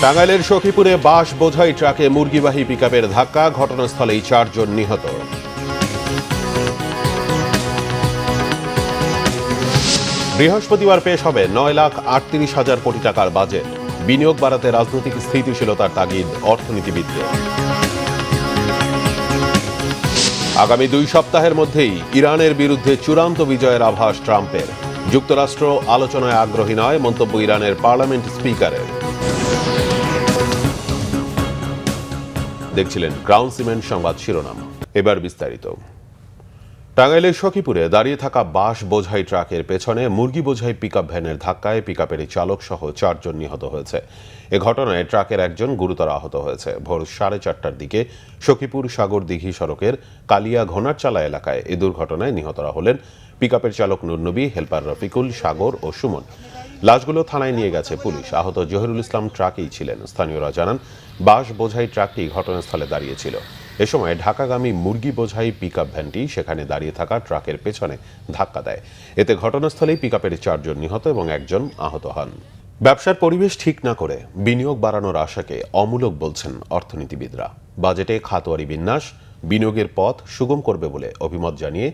টাঙ্গাইলের সখীপুরে বাঁশ বোঝাই ট্রাকে মুরগিবাহী পিকআপের ধাক্কা, ঘটনাস্থলেই 4 জন নিহত। বৃহস্পতিবার পেশ হবে 9,38,000 কোটি টাকার বাজেট। বিনিয়োগ বাড়াতে রাজনৈতিক স্থিতিশীলতার তাগিদ অর্থনীতিবিদদের। আগামী 2 সপ্তাহের মধ্যেই ইরানের বিরুদ্ধে চূড়ান্ত বিজয়ের আভাস ট্রাম্পের। যুক্তরাষ্ট্র আলোচনায় আগ্রহী নয়, মন্তব্য ইরানের পার্লামেন্ট স্পিকারের। দেখছিলেন গ্রাউন্ড সিমেন্ট সংবাদ শিরোনাম, এবার বিস্তারিত। টাঙ্গাইলের সখীপুরে দাঁড়িয়ে থাকা বাঁশ বোঝাই ট্রাকের পেছনে মুরগি বোঝাই পিকআপ ভ্যানের ধাক্কায় পিকআপের চালক সহ 4 জন নিহত হয়েছে। এ ঘটনায় ট্রাকের একজন গুরুতর আহত হয়েছে। ভোর 4:30টার দিকে সখীপুর সাগর দিঘি সড়কের কালিয়া ঘোনারচালা এলাকায় এ দুর্ঘটনায় নিহতরা হলেন পিকআপের চালক নুরনবী, হেলপার রফিকুল, সাগর ও সুমন। লাশগুলো থানায় নিয়ে গেছে পুলিশ। আহত জহিরুল ইসলাম ট্রাকেই ছিলেন। স্থানীয়রা জানান, বাঁশ বোঝাই ট্রাকটি ঘটনাস্থলে দাঁড়িয়েছিল। এ সময় ঢাকাগামী মুরগি বোঝাই পিকআপ ভ্যানটি সেখানে দাঁড়িয়ে থাকা ট্রাকের পেছনে ধাক্কা দেয়। এতে ঘটনাস্থলেই পিকআপের 4 জন নিহত এবং 1 জন আহত হন। ব্যবসার পরিবেশ ঠিক না করে বিনিয়োগ বাড়ানোর আশাকে অমূলক বলছেন অর্থনীতিবিদরা। বাজেটে খাতওয়ারি বিন্যাস বিনিয়োগের পথ সুগম করবে বলে অভিমত জানিয়ে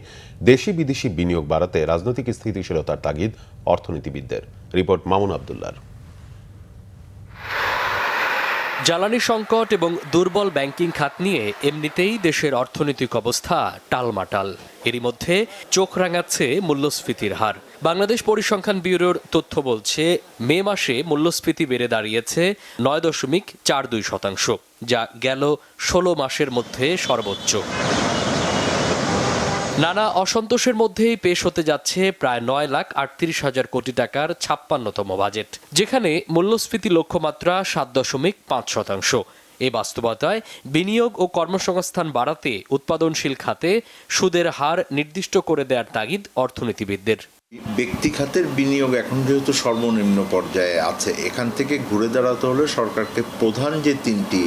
দেশি বিদেশি বিনিয়োগ বাড়াতে রাজনৈতিক স্থিতিশীলতার তাগিদ অর্থনীতিবিদদের। রিপোর্ট মামুন আব্দুল্লাহর। জ্বালানি সংকট এবং দুর্বল ব্যাংকিং খাত নিয়ে এমনিতেই দেশের অর্থনৈতিক অবস্থা টালমাটাল। এরই মধ্যে চোখ রাঙাচ্ছে মূল্যস্ফীতির হার। বাংলাদেশ পরিসংখ্যান ব্যুরোর তথ্য বলছে, মে মাসে মূল্যস্ফীতি বেড়ে দাঁড়িয়েছে 9.42%, যা গেল 16 মাসের মধ্যে সর্বোচ্চ। নানা অসন্তোষের মধ্যেই পেশ হতে যাচ্ছে প্রায় 9,38,000 কোটি টাকার 56তম বাজেট, যেখানে মূল্যস্ফীতি লক্ষ্যমাত্রা 7.5%। এ বাস্তবতায় বিনিয়োগ ও কর্মসংস্থান বাড়াতে উৎপাদনশীল খাতে সুদের হার নির্দিষ্ট করে দেওয়ার তাগিদ অর্থনীতিবিদদের। ব্যক্তি খাতের বিনিয়োগ এখন যেহেতু সর্বনিম্ন পর্যায়ে আছে, এখান থেকে ঘুরে দাঁড়াতে হলে সরকারকে প্রধান যে 3টি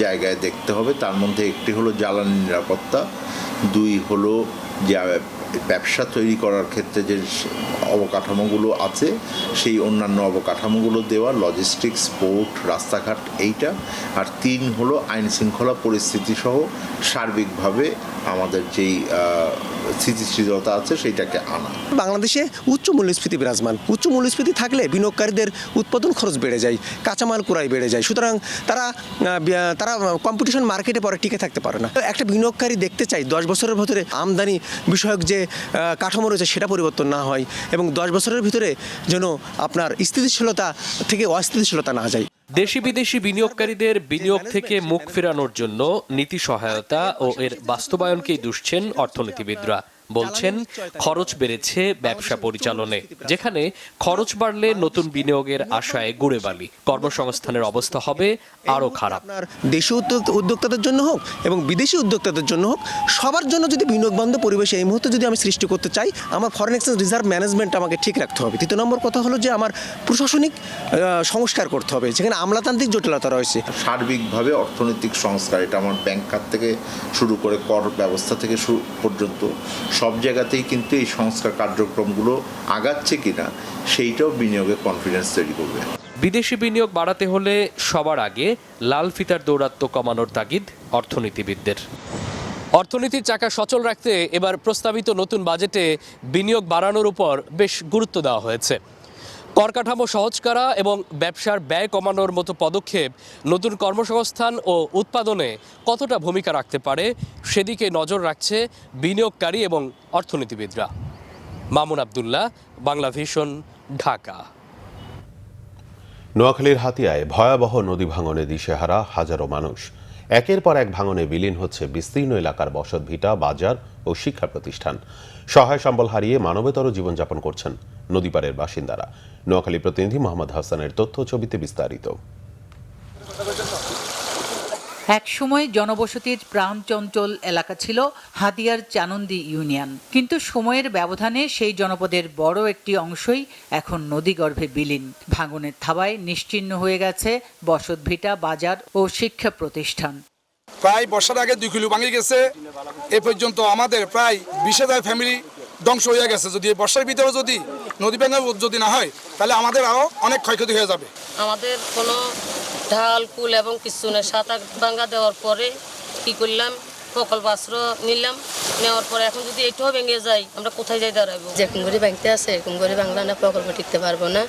জায়গায় দেখতে হবে, তার মধ্যে একটি হলো জ্বালানি নিরাপত্তা, 2 হলো যে ব্যবসা তৈরি করার ক্ষেত্রে যে অবকাঠামোগুলো আছে সেই অন্যান্য অবকাঠামোগুলো দেওয়া, লজিস্টিক্স, পোর্ট, রাস্তাঘাট এইটা, আর 3 হলো আইন শৃঙ্খলা পরিস্থিতি সহ সার্বিকভাবে আমাদের যেই স্থিতিশীলতা আছে সেইটাকে আনা। বাংলাদেশে উচ্চ মূল্যস্ফীতি বিরাজমান। উচ্চ মূল্যস্ফীতি থাকলে বিনিয়োগকারীদের উৎপাদন খরচ বেড়ে যায়, কাঁচামাল ক্রয় বেড়ে যায়। সুতরাং তারা কম্পিটিশন মার্কেটে পরে টিকে থাকতে পারে না। একটা বিনিয়োগকারী দেখতে চাই 10 বছরের ভিতরে আমদানি বিষয়ক যে কাঠামো রয়েছে সেটা পরিবর্তন না হয় এবং 10 বছরের ভিতরে যেন আপনার স্থিতিশীলতা থেকে অস্থিতিশীলতা না যায়। দেশি বিদেশি বিনিয়োগকারীদের বিনিয়োগ থেকে মুখ ফেরানোর জন্য নীতি সহায়তা ও এর বাস্তবায়নকেই দুষছেন অর্থনীতিবিদরা। বলছেন, খরচ বেড়েছে ব্যবসা পরিচালনে, যেখানে খরচ বাড়লে নতুন বিনিয়োগের আশায় গুড়ে বালি। কর্মসংস্থানের অবস্থা হবে আরও খারাপ। দেশি উদ্যোক্তাদের জন্য হোক এবং বিদেশি উদ্যোক্তাদের জন্য হোক, সবার জন্য যদি বিনিয়োগ বান্ধব পরিবেশ এই মুহূর্তে যদি আমি সৃষ্টি করতে চাই, আমার ফরেন এক্সচেঞ্জ রিজার্ভ ম্যানেজমেন্ট আমাকে ঠিক রাখতে হবে। 3 নম্বর কথা হলো যে আমার প্রশাসনিক সংস্কার করতে হবে, যেখানে আমলাতান্ত্রিক জটিলতা রয়েছে। সার্বিকভাবে অর্থনৈতিক সংস্কার, এটা আমার ব্যাংক খাত থেকে শুরু করে কর ব্যবস্থা থেকে পর্যন্ত সব জায়গাতেই কিন্তু এই সংস্কার কার্যক্রমগুলো আগাচ্ছে কিনা সেইটাও বিনিয়োগের কনফিডেন্স তৈরি করবে। বিদেশি বিনিয়োগ বাড়াতে হলে সবার আগে লাল ফিতার দৌরাত্ম্য কমানোর তাগিদ অর্থনীতিবিদদের। অর্থনীতির চাকা সচল রাখতে এবার প্রস্তাবিত নতুন বাজেটে বিনিয়োগ বাড়ানোর উপর বেশ গুরুত্ব দেওয়া হয়েছে। কর কাঠামো সহজ করা এবং ব্যবসার ব্যয় কমানোর মতো পদক্ষেপ নতুন কর্মসংস্থান ও উৎপাদনে কতটা ভূমিকা রাখতে পারে সেদিকে নজর রাখছে বিনিয়োগকারী এবং অর্থনীতিবিদরা। মামুন আব্দুল্লাহ, বাংলা ভিশন, ঢাকা। নোয়াখালীর হাতিয়ায় ভয়াবহ নদী ভাঙনে দিশেহারা হাজারো মানুষ। একের পর এক ভাঙনে বিলীন হচ্ছে বিস্তীর্ণ এলাকার বসতভিটা, বাজার ও শিক্ষা প্রতিষ্ঠান। সহায় সম্বল হারিয়ে মানবেতর জীবনযাপন করছেন নদীপাড়ের বাসিন্দারা। নোয়াখালী প্রতিনিধি মোহাম্মদ হাসানের তথ্য ছবিতে বিস্তারিত। এক সময় জনবসতির প্রাণচঞ্চল এলাকা ছিল হাতিয়ার চানন্দি ইউনিয়ন, কিন্তু সময়ের ব্যবধানে সেই জনপদের বড় একটি অংশই এখন নদীগর্ভে বিলীন। ভাঙনের থাবায় নিশ্চিহ্ন হয়ে গেছে বসতভিটা, বাজার ও শিক্ষা প্রতিষ্ঠান। প্রায় বর্ষার আগে 2 কিলো ভাঙে গেছে। এ পর্যন্ত আমাদের প্রায় 20,000 ফ্যামিলি ধ্বংস হয়ে গেছে। যদি এই বর্ষার ভিতরে যদি নদী ভাঙা যদি না হয় তাহলে আমাদের আরও অনেক ক্ষয়ক্ষতি হয়ে যাবে। আমাদের কোনো ঢাল কুল এবং কিছু নেই। 7-8 ভাঙা দেওয়ার পরে কি করলাম, প্রকল্প আশ্রয় নিলাম, নেওয়ার পরে এখন যদি এটাও ভেঙে যায় আমরা কোথায় যাই দাঁড়াবো? যেরকম করে ভাঙতে আছে এরকম করে বাংলা না প্রকল্প টিকতে পারবো না।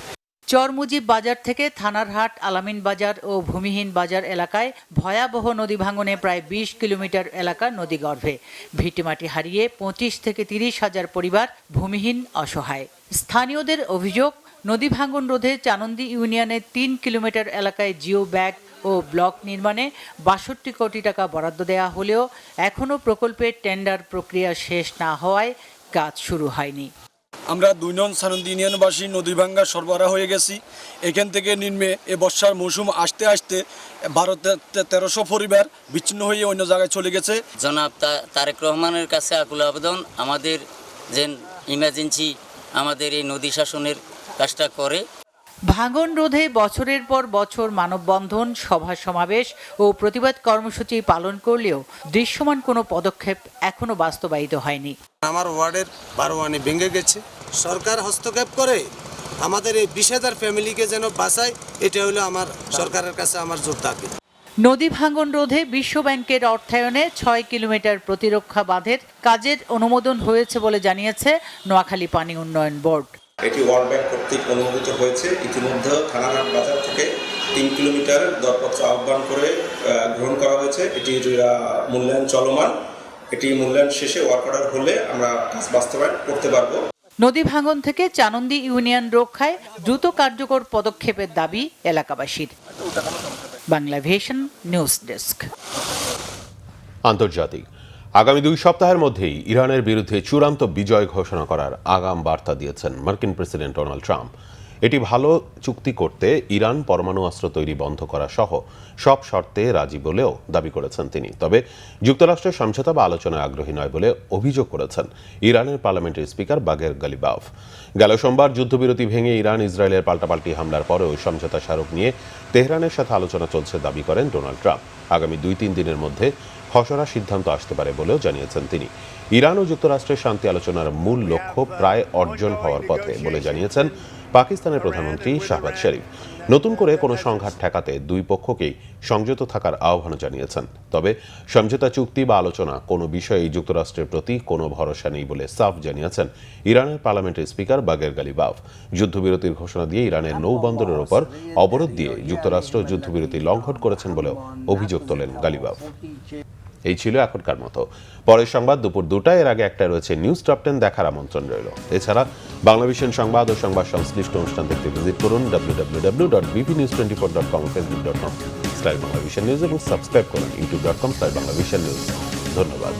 চরমুজিব বাজার থেকে থানারহাট, আলামিন বাজার ও ভূমিহীন বাজার এলাকায় ভয়াবহ নদী ভাঙনে প্রায় 20 কিলোমিটার এলাকা নদীগর্ভে। ভিটেমাটি হারিয়ে 25 থেকে 30 হাজার পরিবার ভূমিহীন, অসহায়। স্থানীয়দের অভিযোগ, নদী ভাঙন রোধে চানন্দি ইউনিয়নের 3 কিলোমিটার এলাকায় জিও ব্যাগ ও ব্লক নির্মাণে 62 কোটি টাকা বরাদ্দ দেওয়া হলেও এখনও প্রকল্পের টেন্ডার প্রক্রিয়া শেষ না হওয়ায় কাজ শুরু হয়নি। আমরা 2 নং চানন্দি ইউনিয়নবাসী নদী ভাঙ্গা সরবরাহ হয়ে গেছি। এখান থেকে নিম্নে এ বর্ষার মৌসুম আসতে আসতে 1200-1300 পরিবার বিচ্ছিন্ন হয়ে অন্য জায়গায় চলে গেছে। জনাব তারেক রহমানের কাছে আকুল আবেদন, আমাদের যে ইমার্জেন্সি আমাদের এই নদী শাসনের কাজটা করে। ভাঙন রোধে বছরের পর বছর মানববন্ধন, সভা সমাবেশ ও প্রতিবাদ কর্মসূচি পালন করলেও দৃশ্যমান কোনো পদক্ষেপ এখনো বাস্তবায়িত হয়নি। আমার ওয়ার্ডের 12 ওয়ানি ভেঙে গেছে। সরকার হস্তক্ষেপ করে আমাদের এই 20,000 ফ্যামিলিকে যেন বাঁচায়, এটা হলো আমার সরকারের কাছে আমার জোর দাবি। নদী ভাঙন রোধে বিশ্ব ব্যাংকের অর্থায়নে 6 কিলোমিটার প্রতিরক্ষা বাঁধের কাজের অনুমোদন হয়েছে বলে জানিয়েছে নোয়াখালী পানি উন্নয়ন বোর্ড। এটি ওয়ার্ল্ড ব্যাংক কর্তৃক অনুমোদিত হয়েছে। ইতিমধ্যে থানারহাট বাজার থেকে 3 কিলোমিটার দরপত্র আহ্বান করে গ্রহণ করা হয়েছে। এটির মূল্যায়ন চলমান। এটি মূল্যায়ন শেষে ওয়ার্ক অর্ডার হলে আমরা কাজ বাস্তবায়ন করতে পারবো। নদী ভাঙন থেকে চানন্দি ইউনিয়ন রক্ষায় দ্রুত কার্যকর পদক্ষেপের দাবি এলাকাবাসীর। Bangla vision news desk. আন্তর্জাতিক, আগামী 2 সপ্তাহের মধ্যেই ইরানের বিরুদ্ধে চূড়ান্ত বিজয় ঘোষণা করার আগাম বার্তা দিয়েছেন মার্কিন প্রেসিডেন্ট ডোনাল্ড ট্রাম্প। এটি ভালো চুক্তি করতে ইরান পরমাণু অস্ত্র তৈরি বন্ধ করা সহ সব শর্তে রাজি বলেও দাবি করেছেন তিনি। তবে যুক্তরাষ্ট্রের সমঝোতা বা আলোচনায় আগ্রহী নয় বলে অভিযোগ করেছেন ইরানের পার্লামেন্টারি স্পিকার বাগের গালিবাফ। গেল সোমবার যুদ্ধবিরতি ভেঙে ইরান ইসরায়েলের পাল্টাপাল্টি হামলার পরেও সমঝোতা স্মারক নিয়ে তেহরানের সাথে আলোচনা চলছে দাবি করেন ডোনাল্ড ট্রাম্প। আগামী 2-3 দিনের মধ্যে খসড়া সিদ্ধান্ত আসতে পারে বলেও জানিয়েছেন তিনি। ইরান ও যুক্তরাষ্ট্রের শান্তি আলোচনার মূল লক্ষ্য প্রায় অর্জন হওয়ার পথে বলে জানিয়েছেন পাকিস্তানের প্রধানমন্ত্রী শাহবাজ শরীফ। নতুন করে কোনো সংঘাত ঠেকাতে 2 পক্ষকেই সংযত থাকার আহ্বান জানিয়েছেন। তবে সমঝোতা চুক্তি বা আলোচনা কোনো বিষয়েই যুক্তরাষ্ট্রের প্রতি কোনো ভরসা নেই বলে সাফ জানিয়েছেন ইরানের পার্লামেন্টারি স্পিকার বাগের গালিবাফ। যুদ্ধবিরতির ঘোষণা দিয়ে ইরানের নৌবন্দরের ওপর অবরোধ দিয়ে যুক্তরাষ্ট্র যুদ্ধবিরতি লঙ্ঘন করেছেন বলেও অভিযোগ তোলেন গালিবাফ। এই ছিল এখনকার মতো। পরের সংবাদ দুপুর 2টায়, এর আগে একটা রয়েছে নিউজ টপ 10 দেখার আমন্ত্রণ রইল। এছাড়া বাংলাভিশন সংবাদ ও সংবাদ সংশ্লিষ্ট অনুষ্ঠান দেখতে ভিজিট করুন www.bpnews24.com, facebook.com/বাংলাভিশন নিউজ এবং সাবস্ক্রাইব করুন youtube.com/বাংলাভিশন নিউজ। ধন্যবাদ।